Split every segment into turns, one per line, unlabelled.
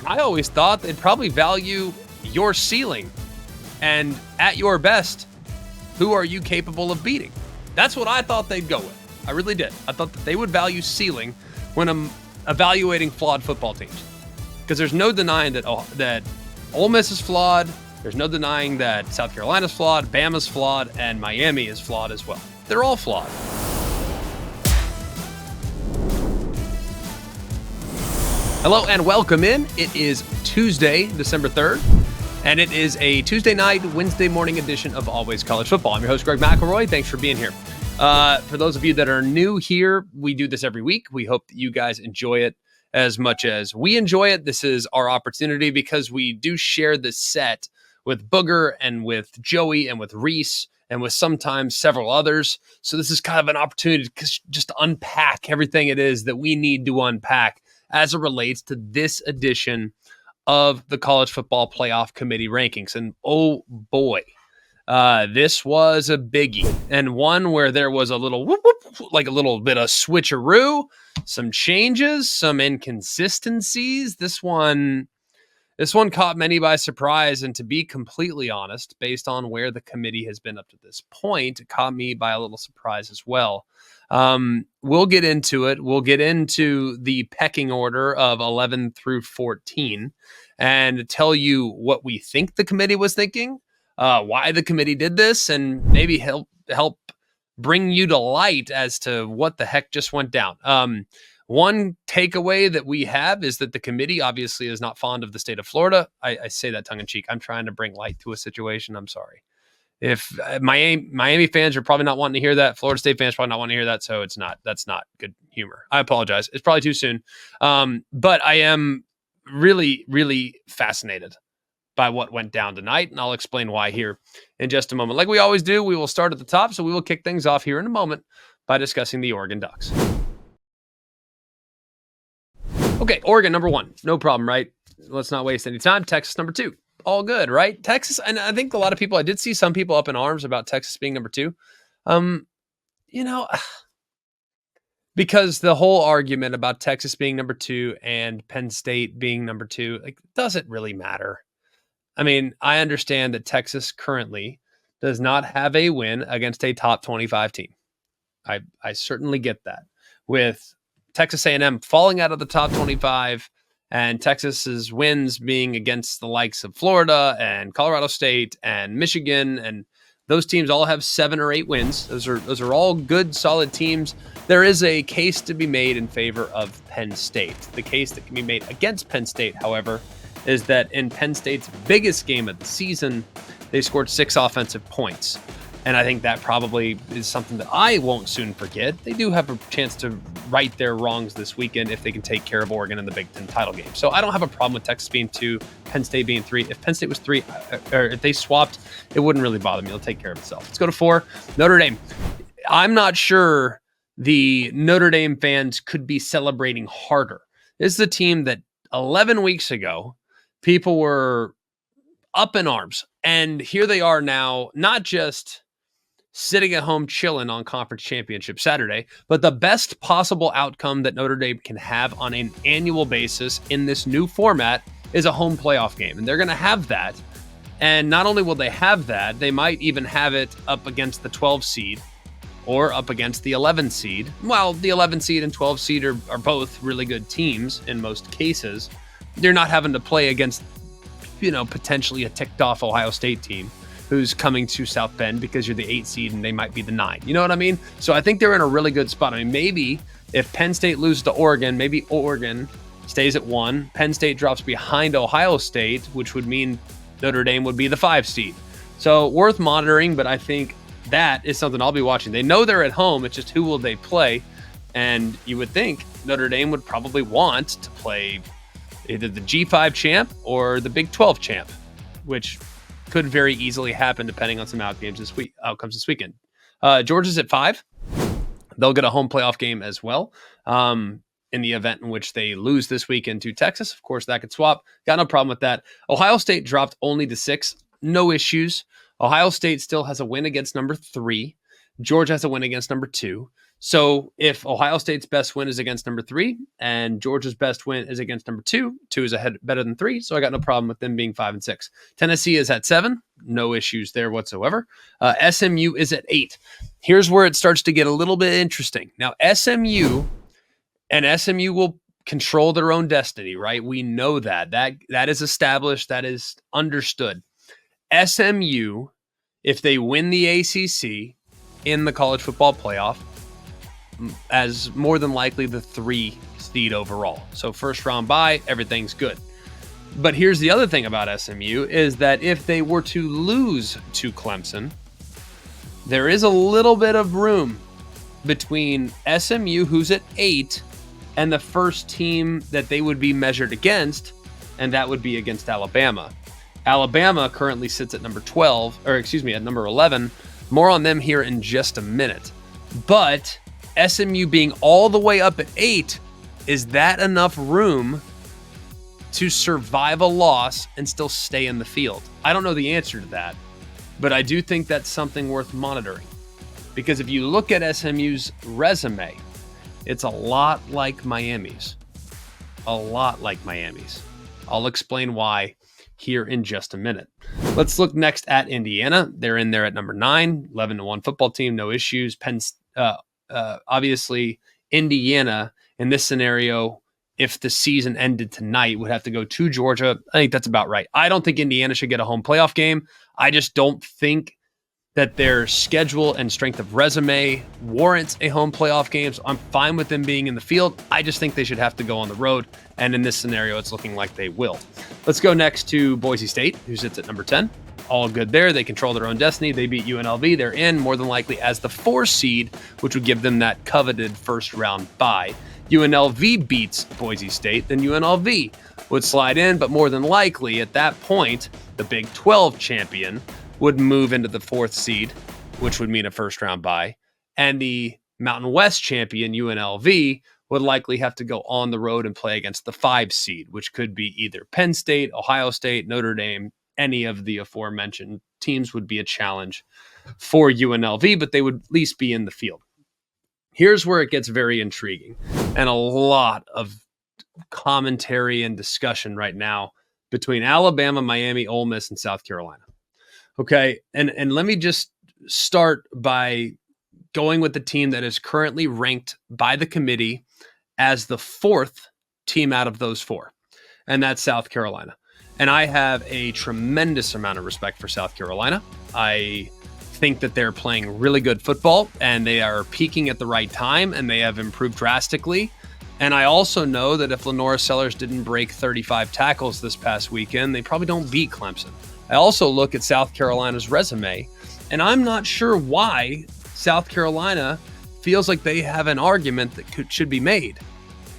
I always thought they'd probably value your ceiling. And at your best, who are you capable of beating? That's what I thought they'd go with. I really did. I thought that they would value ceiling when I'm evaluating flawed football teams. Because there's no denying that Ole Miss is flawed. There's no denying that South Carolina's flawed, Bama's flawed, and Miami is flawed as well. They're all flawed. Hello and welcome in. It is Tuesday, December 3rd, and it is a Tuesday night, Wednesday morning edition of Always College Football. I'm your host, Greg McElroy. Thanks for being here. For those of you that are new here, we do this every week. We hope that you guys enjoy it as much as we enjoy it. This is our opportunity because we do share this set with Booger and with Joey and with Reese and with sometimes several others. So this is kind of an opportunity to just unpack everything it is that we need to unpack as it relates to this edition of the College Football Playoff Committee rankings. And oh boy, this was a biggie, and one where there was a little whoop, whoop, like a little bit of switcheroo, some changes, some inconsistencies. This one caught many by surprise, and to be completely honest, based on where the committee has been up to this point, it caught me by a little surprise as well. We'll get into it. We'll get into the pecking order of 11 through 14 and tell you what we think the committee was thinking, why the committee did this, and maybe help bring you to light as to what the heck just went down. One takeaway that we have is that the committee obviously is not fond of the state of Florida. I say that tongue in cheek. I'm trying to bring light to a situation. I'm sorry. If Miami fans are probably not wanting to hear that, Florida State fans probably not wanting to hear that, so that's not good humor. I apologize. It's probably too soon. But I am really, really fascinated by what went down tonight, and I'll explain why here in just a moment. Like we always do, we will start at the top, so we will kick things off here in a moment by discussing the Oregon Ducks. Okay, Oregon, number 1. No problem, right? Let's not waste any time. Texas, number 2. All good, right? Texas, and I think a lot of people, I did see some people up in arms about Texas being number 2. Because the whole argument about Texas being number 2 and Penn State being number 2, like, doesn't really matter. I mean, I understand that Texas currently does not have a win against a top 25 team. I certainly get that. With Texas A&M falling out of the top 25 and Texas's wins being against the likes of Florida and Colorado State and Michigan, and those teams all have 7 or 8 wins. Those are all good, solid teams. There is a case to be made in favor of Penn State. The case that can be made against Penn State, however, is that in Penn State's biggest game of the season, they scored 6 offensive points. And I think that probably is something that I won't soon forget. They do have a chance to right their wrongs this weekend if they can take care of Oregon in the Big Ten title game. So I don't have a problem with Texas being 2, Penn State being 3. If Penn State was 3, or if they swapped, it wouldn't really bother me. It'll take care of itself. Let's go to 4, Notre Dame. I'm not sure the Notre Dame fans could be celebrating harder. This is a team that 11 weeks ago, people were up in arms. And here they are now, not just sitting at home chilling on Conference Championship Saturday, but the best possible outcome that Notre Dame can have on an annual basis in this new format is a home playoff game. And they're going to have that. And not only will they have that, they might even have it up against the 12 seed or up against the 11 seed. Well, the 11 seed and 12 seed are both really good teams in most cases. They're not having to play against, potentially a ticked off Ohio State team who's coming to South Bend because you're the 8 seed and they might be the 9. You know what I mean? So I think they're in a really good spot. I mean, maybe if Penn State loses to Oregon, maybe Oregon stays at 1. Penn State drops behind Ohio State, which would mean Notre Dame would be the 5 seed. So worth monitoring, but I think that is something I'll be watching. They know they're at home. It's just who will they play? And you would think Notre Dame would probably want to play either the G5 champ or the Big 12 champ, which could very easily happen depending on some outcomes this weekend. Georgia's at 5. They'll get a home playoff game as well. In the event in which they lose this weekend to Texas, of course, that could swap. Got no problem with that. Ohio State dropped only to 6. No issues. Ohio State still has a win against number 3. Georgia has a win against number 2. So if Ohio State's best win is against number 3 and Georgia's best win is against number 2, 2 is ahead better than 3, so I got no problem with them being 5 and 6. Tennessee is at 7, no issues there whatsoever. SMU is at 8. Here's where it starts to get a little bit interesting. Now SMU will control their own destiny, right? We know that. That is established, that is understood. SMU, if they win the ACC in the college football playoff, as more than likely the 3 seed overall. So first round bye, everything's good. But here's the other thing about SMU is that if they were to lose to Clemson, there is a little bit of room between SMU, who's at 8, and the first team that they would be measured against, and that would be against Alabama. Alabama currently sits at number 12, or excuse me, at number 11. More on them here in just a minute. But SMU being all the way up at 8, is that enough room to survive a loss and still stay in the field? I don't know the answer to that, but I do think that's something worth monitoring. Because if you look at SMU's resume, it's a lot like Miami's. A lot like Miami's. I'll explain why here in just a minute. Let's look next at Indiana. They're in there at number 9, 11-1 football team, no issues. Obviously, Indiana in this scenario, if the season ended tonight, would have to go to Georgia. I think that's about right. I don't think Indiana should get a home playoff game. I just don't think that their schedule and strength of resume warrants a home playoff game. So I'm fine with them being in the field. I just think they should have to go on the road. And in this scenario, it's looking like they will. Let's go next to Boise State, who sits at number 10. All good there. They control their own destiny. They beat UNLV. They're in more than likely as the 4 seed, which would give them that coveted first round bye. UNLV beats Boise State, then UNLV would slide in, but more than likely at that point, the Big 12 champion would move into the 4th seed, which would mean a first round bye. And the Mountain West champion, UNLV, would likely have to go on the road and play against the 5 seed, which could be either Penn State, Ohio State, Notre Dame. Any of the aforementioned teams would be a challenge for UNLV, but they would at least be in the field. Here's where it gets very intriguing, and a lot of commentary and discussion right now between Alabama, Miami, Ole Miss, and South Carolina. Okay, and let me just start by going with the team that is currently ranked by the committee as the 4th team out of those 4, and that's South Carolina. And I have a tremendous amount of respect for South Carolina. I think that they're playing really good football, and they are peaking at the right time, and they have improved drastically. And I also know that if Lenora Sellers didn't break 35 tackles this past weekend, they probably don't beat Clemson. I also look at South Carolina's resume, and I'm not sure why South Carolina feels like they have an argument that should be made.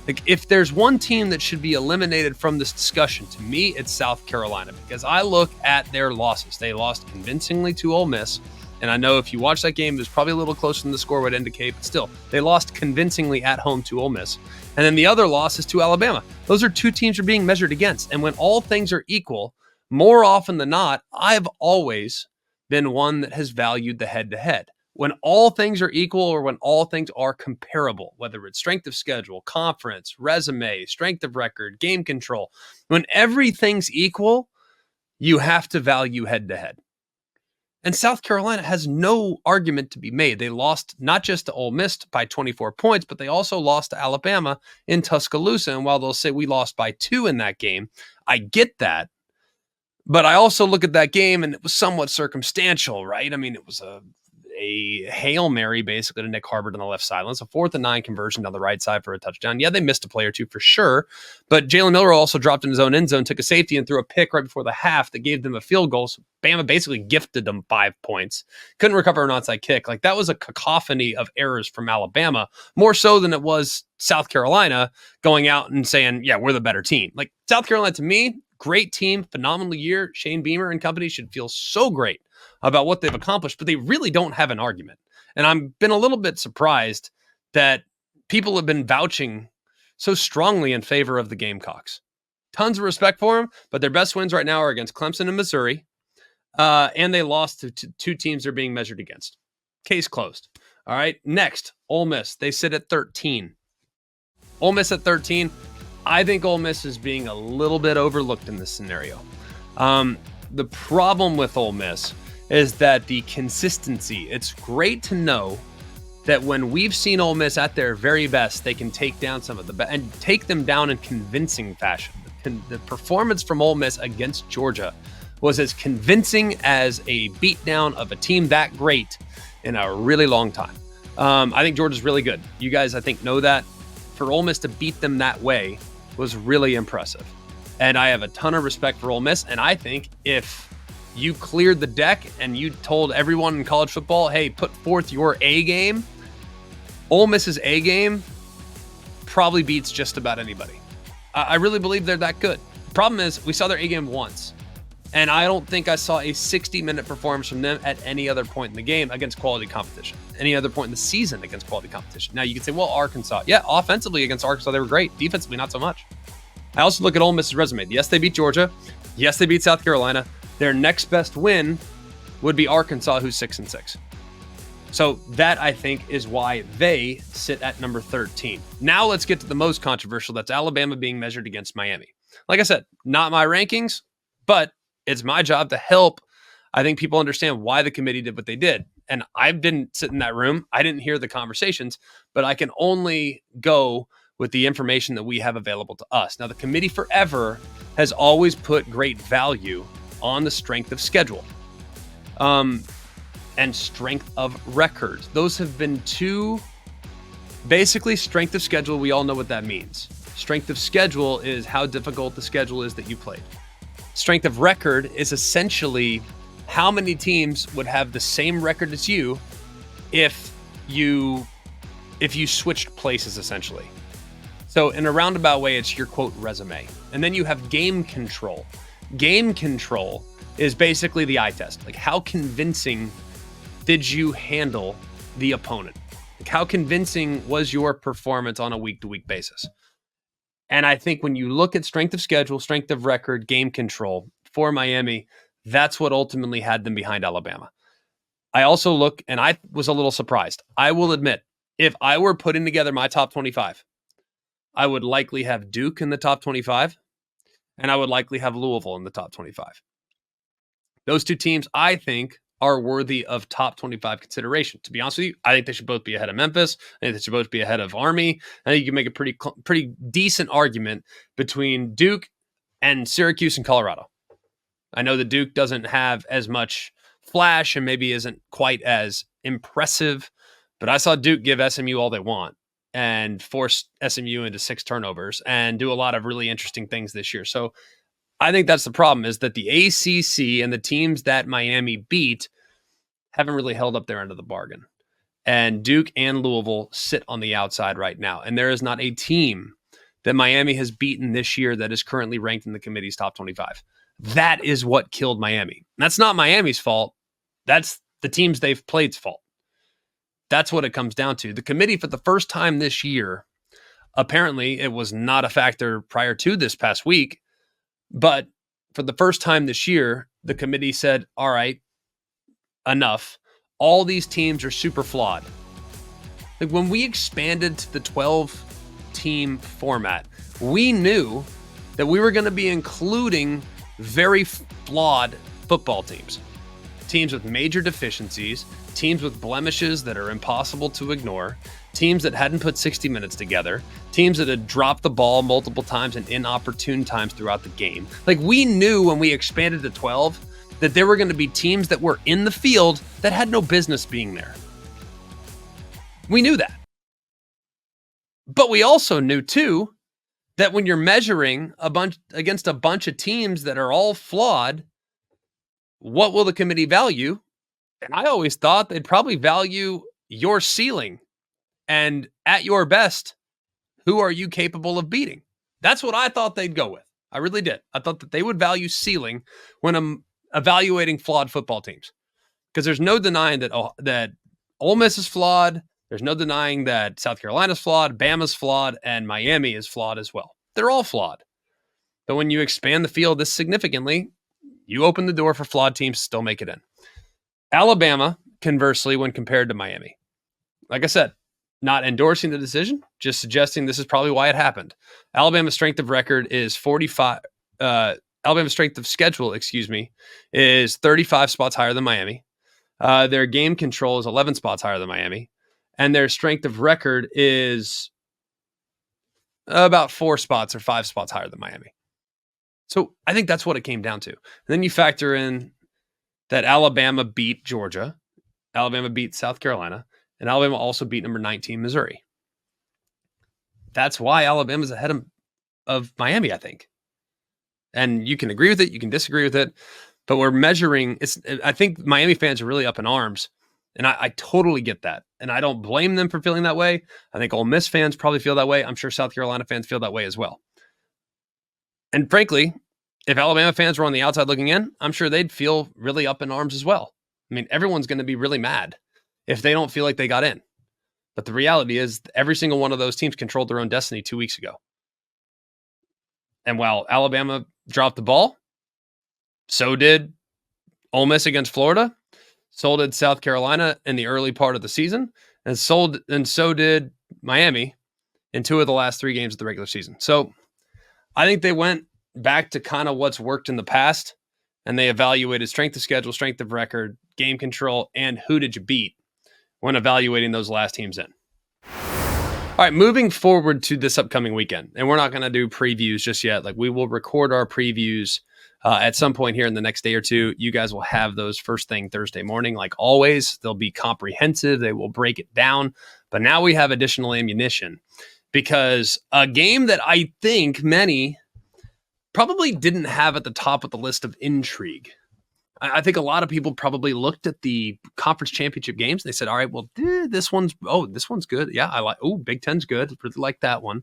Like, if there's one team that should be eliminated from this discussion, to me, it's South Carolina, because I look at their losses. They lost convincingly to Ole Miss, and I know if you watch that game, it was probably a little closer than the score would indicate, but still, they lost convincingly at home to Ole Miss. And then the other loss is to Alabama. Those are 2 teams you're being measured against, and when all things are equal, more often than not, I've always been one that has valued the head-to-head. When all things are equal, or when all things are comparable, whether it's strength of schedule, conference, resume, strength of record, game control, when everything's equal, you have to value head-to-head. And South Carolina has no argument to be made. They lost not just to Ole Miss by 24 points, but they also lost to Alabama in Tuscaloosa. And while they'll say we lost by 2 in that game, I get that. But I also look at that game, and it was somewhat circumstantial, right? I mean, it was a Hail Mary basically to Nick Harbert on the left sideline. It's a 4th and 9 conversion down the right side for a touchdown. Yeah, they missed a play or 2 for sure, but Jalen Miller also dropped in his own end zone, took a safety, and threw a pick right before the half that gave them a field goal. So Bama basically gifted them 5 points. Couldn't recover an onside kick. Like, that was a cacophony of errors from Alabama, more so than it was South Carolina going out and saying, yeah, we're the better team. Like, South Carolina, to me, great team, phenomenal year. Shane Beamer and company should feel so great about what they've accomplished, but they really don't have an argument. And I've been a little bit surprised that people have been vouching so strongly in favor of the Gamecocks. Tons of respect for them, but their best wins right now are against Clemson and Missouri, and they lost to 2 teams they're being measured against. Case closed. All right, next, Ole Miss. They sit at 13. Ole Miss at 13. I think Ole Miss is being a little bit overlooked in this scenario. The problem with Ole Miss is that the consistency. It's great to know that when we've seen Ole Miss at their very best, they can take down some of the best and take them down in convincing fashion. The performance from Ole Miss against Georgia was as convincing as a beatdown of a team that great in a really long time. I think Georgia's really good. You guys, I think, know that. For Ole Miss to beat them that way was really impressive. And I have a ton of respect for Ole Miss. And I think if you cleared the deck and you told everyone in college football, hey, put forth your A game, Ole Miss's A game probably beats just about anybody. I really believe they're that good. Problem is, we saw their A game once. And I don't think I saw a 60-minute performance from them at any other point in the game against quality competition, any other point in the season against quality competition. Now, you can say, well, Arkansas. Yeah, offensively against Arkansas, they were great. Defensively, not so much. I also look at Ole Miss's resume. Yes, they beat Georgia. Yes, they beat South Carolina. Their next best win would be Arkansas, who's 6-6. So that, I think, is why they sit at number 13. Now let's get to the most controversial. That's Alabama being measured against Miami. Like I said, not my rankings, but it's my job to help, I think, people understand why the committee did what they did. And I didn't sit in that room. I didn't hear the conversations, but I can only go with the information that we have available to us. Now, the committee forever has always put great value on the strength of schedule and strength of record. Those have been two, basically strength of schedule. We all know what that means. Strength of schedule is how difficult the schedule is that you played. Strength of record is essentially how many teams would have the same record as you if you switched places, essentially. So in a roundabout way, it's your quote resume. And then you have game control. Game control is basically the eye test. Like, how convincing did you handle the opponent? Like, how convincing was your performance on a week-to-week basis? And I think when you look at strength of schedule, strength of record, game control for Miami, that's what ultimately had them behind Alabama. I also look, and I was a little surprised. I will admit, if I were putting together my top 25, I would likely have Duke in the top 25, and I would likely have Louisville in the top 25. Those two teams, I think, are worthy of top 25 consideration. To be honest with you, I think they should both be ahead of Memphis. I think they should both be ahead of Army. I think you can make a pretty decent argument between Duke and Syracuse and Colorado. I know that Duke doesn't have as much flash and maybe isn't quite as impressive, but I saw Duke give SMU all they want and force SMU into 6 turnovers and do a lot of really interesting things this year. So I think that's the problem, is that the ACC and the teams that Miami beat haven't really held up their end of the bargain. And Duke and Louisville sit on the outside right now. And there is not a team that Miami has beaten this year that is currently ranked in the committee's top 25. That is what killed Miami. That's not Miami's fault. That's the teams they've played's fault. That's what it comes down to. The committee, for the first time this year, apparently it was not a factor prior to this past week, but for the first time this year, the committee said, all right, enough. All these teams are super flawed. Like, when we expanded to the 12-team format, we knew that we were going to be including very flawed football teams. Teams with major deficiencies, teams with blemishes that are impossible to ignore, teams that hadn't put 60 minutes together, teams that had dropped the ball multiple times and inopportune times throughout the game. Like, we knew when we expanded to 12 that there were going to be teams that were in the field that had no business being there. We knew that. But we also knew, too, that when you're measuring against a bunch of teams that are all flawed, what will the committee value? And I always thought they'd probably value your ceiling. And at your best, who are you capable of beating? That's what I thought they'd go with. I really did. I thought that they would value ceiling when I'm evaluating flawed football teams. Because there's no denying that Ole Miss is flawed. There's no denying that South Carolina's flawed, Bama's flawed, and Miami is flawed as well. They're all flawed. But when you expand the field this significantly, you open the door for flawed teams to still make it in. Alabama, conversely, when compared to Miami, like I said, not endorsing the decision, just suggesting this is probably why it happened. Alabama's strength of record is 45. Alabama's strength of schedule, is 35 spots higher than Miami. Their game control is 11 spots higher than Miami. And their strength of record is about 4 spots or 5 spots higher than Miami. So I think that's what it came down to. And then you factor in that Alabama beat Georgia, Alabama beat South Carolina, and Alabama also beat number 19 Missouri. That's why Alabama's ahead of Miami, I think. And you can agree with it, you can disagree with it, but we're measuring. I think Miami fans are really up in arms, and I totally get that. And I don't blame them for feeling that way. I think Ole Miss fans probably feel that way. I'm sure South Carolina fans feel that way as well. And frankly, if Alabama fans were on the outside looking in, I'm sure they'd feel really up in arms as well. I mean, everyone's going to be really mad if they don't feel like they got in. But the reality is every single one of those teams controlled their own destiny 2 weeks ago. And while Alabama dropped the ball, so did Ole Miss against Florida, so did South Carolina in the early part of the season, and so did Miami in 2 of the last 3 games of the regular season. So I think they went back to kind of what's worked in the past, and they evaluated strength of schedule, strength of record, game control, and who did you beat when evaluating those last teams in. All right, moving forward to this upcoming weekend, and we're not going to do previews just yet. Like, we will record our previews at some point here in the next day or two. You guys will have those first thing Thursday morning. Like always, they'll be comprehensive. They will break it down. But now we have additional ammunition because a game that I think many probably didn't have at the top of the list of intrigue. I think a lot of people probably looked at the conference championship games. And they said, all right, well, this one's good. Yeah, Big Ten's good. Really like that one.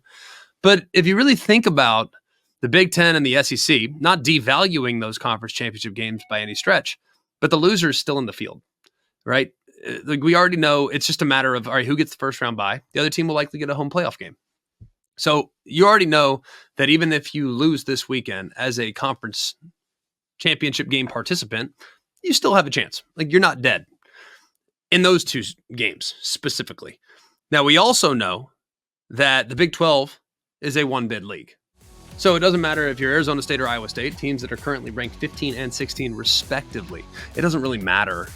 But if you really think about the Big Ten and the SEC, not devaluing those conference championship games by any stretch, but the loser is still in the field, right? Like we already know it's just a matter of, all right, who gets the first round bye? The other team will likely get a home playoff game. So you already know that even if you lose this weekend as a conference championship game participant, you still have a chance. Like you're not dead in those 2 games specifically. Now we also know that the Big 12 is a 1-bid league. So it doesn't matter if you're Arizona State or Iowa State, teams that are currently ranked 15 and 16 respectively. It doesn't really matter,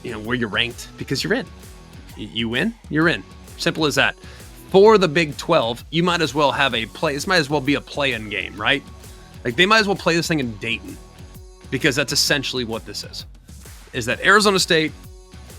where you're ranked because you're in. You win, you're in. Simple as that. For the Big 12, you might as well have this might as well be a play-in game, right? Like they might as well play this thing in Dayton because that's essentially what this is that Arizona State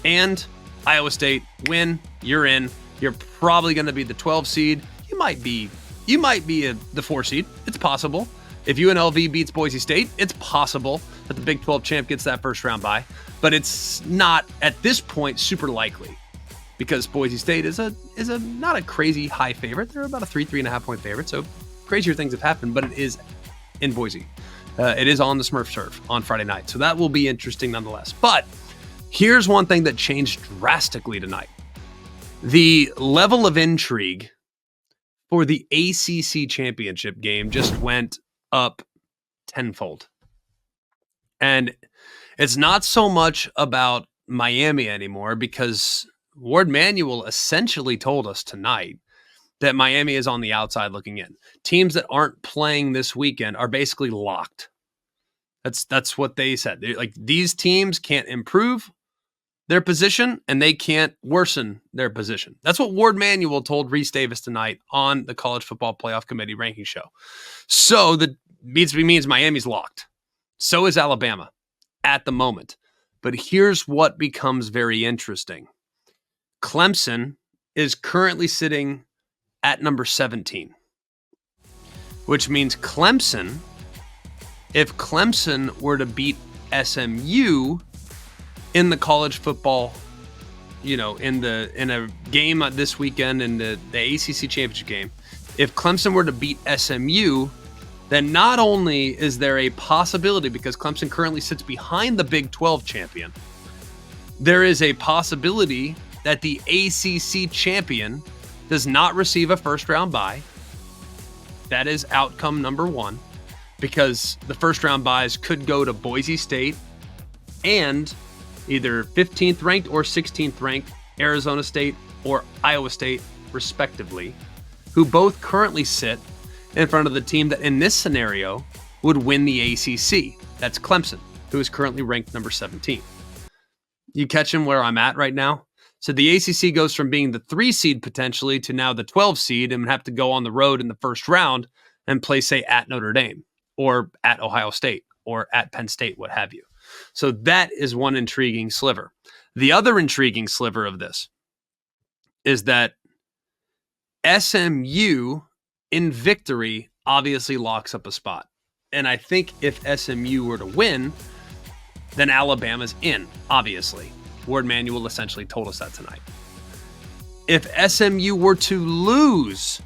and Iowa State win, you're in. You're probably going to be the 12 seed. You might be the 4 seed. It's possible. If UNLV beats Boise State, it's possible that the Big 12 champ gets that first round bye, but it's not at this point super likely because Boise State is not a crazy high favorite. They're about a 3.5 point favorite. So crazier things have happened, but it is in Boise. It is on the Smurf Turf on Friday night. So that will be interesting nonetheless. But here's one thing that changed drastically tonight. The level of intrigue for the ACC Championship game just went up tenfold. And it's not so much about Miami anymore because Ward Manuel essentially told us tonight that Miami is on the outside looking in. Teams that aren't playing this weekend are basically locked. That's what they said. Like these teams can't improve their position and they can't worsen their position. That's what Ward Manuel told Reese Davis tonight on the College Football Playoff Committee ranking show. So that means Miami's locked. So is Alabama at the moment. But here's what becomes very interesting. Clemson is currently sitting at number 17, which means if Clemson were to beat SMU in the college football, in a game this weekend in the ACC Championship game, if Clemson were to beat SMU, then not only is there a possibility, because Clemson currently sits behind the Big 12 champion, there is a possibility that the ACC champion does not receive a first round bye. That is outcome number 1, because the first round byes could go to Boise State and either 15th ranked or 16th ranked Arizona State or Iowa State, respectively, who both currently sit in front of the team that in this scenario would win the ACC. That's Clemson, who is currently ranked number 17. You catching where I'm at right now? So the ACC goes from being the 3 seed potentially to now the 12 seed and have to go on the road in the first round and play, say, at Notre Dame or at Ohio State or at Penn State, what have you. So that is one intriguing sliver. The other intriguing sliver of this is that SMU in victory obviously locks up a spot. And I think if SMU were to win, then Alabama's in, obviously. Ward Manuel essentially told us that tonight. If SMU were to lose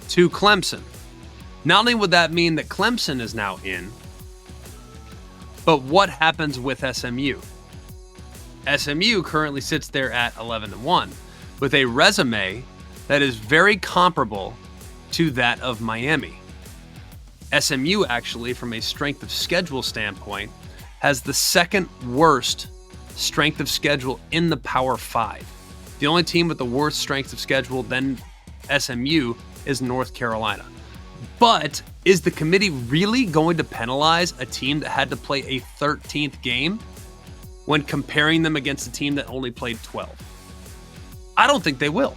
to Clemson, not only would that mean that Clemson is now in, but what happens with SMU? SMU currently sits there at 11-1 with a resume that is very comparable to that of Miami. SMU actually, from a strength of schedule standpoint, has the second worst strength of schedule in the Power 5. The only team with the worst strength of schedule than SMU is North Carolina. But is the committee really going to penalize a team that had to play a 13th game when comparing them against a team that only played 12? I don't think they will.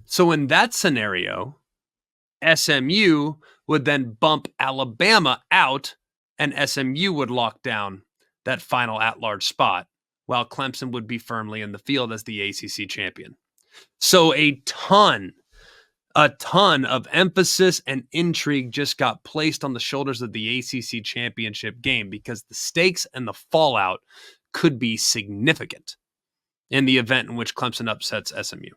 So in that scenario, SMU would then bump Alabama out and SMU would lock down that final at-large spot, while Clemson would be firmly in the field as the ACC champion. So a ton of emphasis and intrigue just got placed on the shoulders of the ACC championship game because the stakes and the fallout could be significant in the event in which Clemson upsets SMU.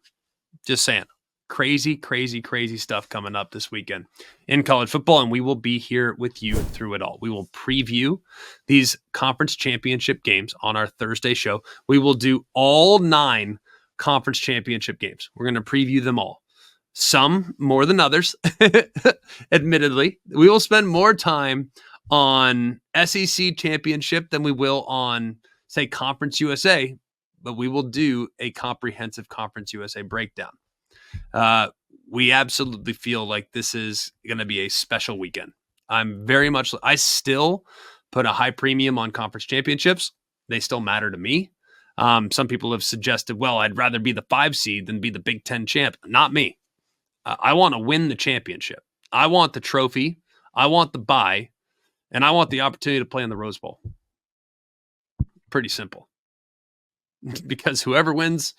Just saying. Crazy, crazy, crazy stuff coming up this weekend in college football, and we will be here with you through it all. We will preview these conference championship games on our Thursday show. We will do all 9 conference championship games. We're going to preview them all. Some more than others, admittedly. We will spend more time on SEC championship than we will on, say, Conference USA, but we will do a comprehensive Conference USA breakdown. We absolutely feel like this is going to be a special weekend. I still put a high premium on conference championships. They still matter to me. Some people have suggested, well, I'd rather be the 5 seed than be the Big Ten champ. Not me. I want to win the championship. I want the trophy. I want the bye, and I want the opportunity to play in the Rose Bowl. Pretty simple. Because whoever wins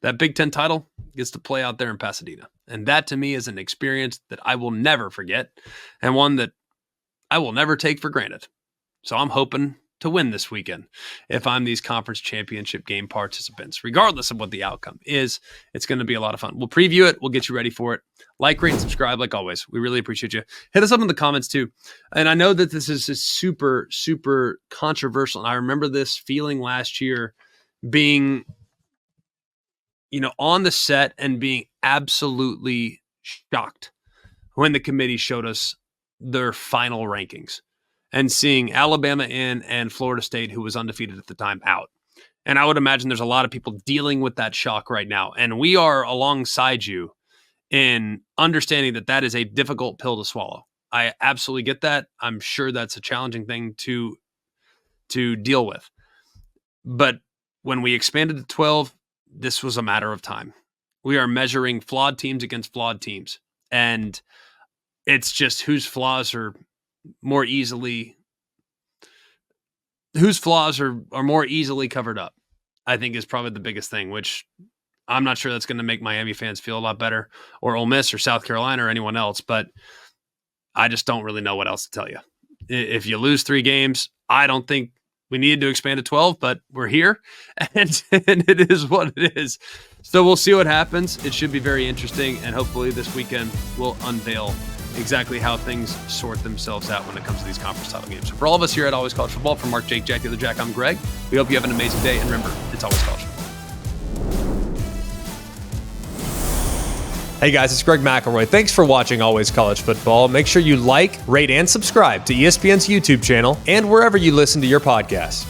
that Big Ten title gets to play out there in Pasadena. And that to me is an experience that I will never forget and one that I will never take for granted. So I'm hoping to win this weekend if I'm these conference championship game participants. Regardless of what the outcome is, it's going to be a lot of fun. We'll preview it. We'll get you ready for it. Like, rate, and subscribe like always. We really appreciate you. Hit us up in the comments too. And I know that this is super, super controversial. And I remember this feeling last year being, on the set and being absolutely shocked when the committee showed us their final rankings and seeing Alabama in and Florida State, who was undefeated at the time, out. And I would imagine there's a lot of people dealing with that shock right now. And we are alongside you in understanding that that is a difficult pill to swallow. I absolutely get that. I'm sure that's a challenging thing to deal with. But when we expanded to 12, this was a matter of time. We are measuring flawed teams against flawed teams. And it's just whose flaws are more easily covered up, I think is probably the biggest thing, which I'm not sure that's going to make Miami fans feel a lot better, or Ole Miss or South Carolina or anyone else, but I just don't really know what else to tell you. If you lose 3 games, I don't think we needed to expand to 12, but we're here, and it is what it is. So we'll see what happens. It should be very interesting, and hopefully this weekend will unveil exactly how things sort themselves out when it comes to these conference title games. So for all of us here at Always College Football, from Mark, Jake, Jack, the other Jack, I'm Greg. We hope you have an amazing day, and remember, it's always college football. Hey guys, it's Greg McElroy. Thanks for watching Always College Football. Make sure you like, rate, and subscribe to ESPN's YouTube channel and wherever you listen to your podcasts.